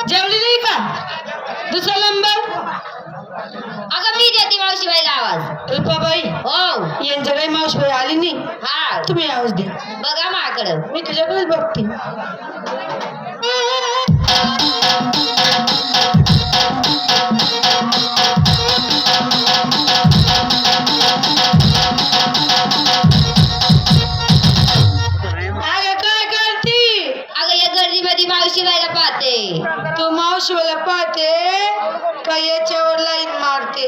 जेवली नाही का? दुसरा नंबर. अगं मी देते मावशीबाईला आवाज. रुपाबाई, हो यांच्याकडे मावशीबाई आली नाही. हा तुम्ही आवाज द्या. बघा माझ्याकडं. मी तुझ्याकडेच बघते. मावशीबाईला पाहते. तू मावशीबाईला पाहते का याच्यावर लाईन मारते?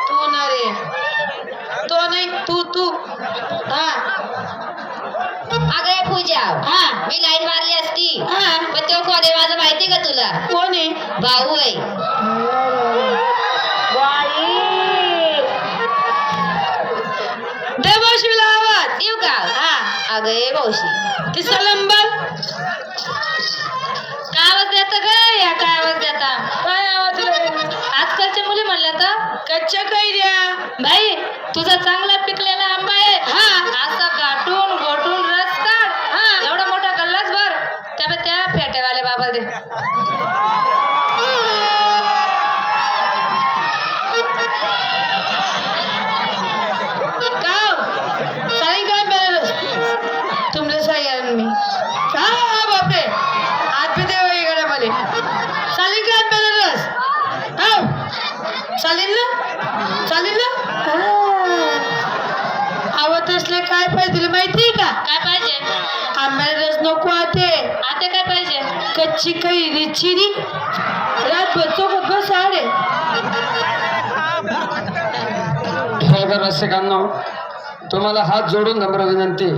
तू ना रे, तो नाही, तू हा. अगं पूजा, हा मी लाईन मारली असती हा. पण तो कोण आहे माझं माहिती का तुला? कोण आहे? भाऊ आहे. दे मावशीला आवाज. देऊ का? हा. अगं ये मावशी. तिसरा नंबर. काय आवाज देता ग? या काय आवाज देता? काय आवाज? आजकालच्या मुली म्हणल्या तर कच्च्या कैऱ्या. बाई तुझा चांगला पिकलेला आंबा आहे. हा. असा गाठून गोठून रस काढ. हा एवढा मोठा गल्लाच भर. त्यामुळे त्या फेटेवाले बाबा दे. तुमले सांगा मी. हा बापरे, हात दे इकडे मध्ये. चालेल का आपल्याला रस? हो चालेल ना, चालेल ना. आवत असले काय पाहिजे तुला माहितीये का? काय पाहिजे? आंब्याला रस नको आते. आता काय पाहिजे? कच्ची कैरी चिरी रात बच्चों को बस आडे. हे रसिकांनो, तुम्हाला हात जोडून नम्र विनंती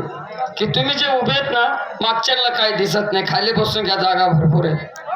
की तुम्ही जे उभे आहेत ना, मागच्याला काही दिसत नाही, खाली बसून घ्या, जागा भरपूर आहे.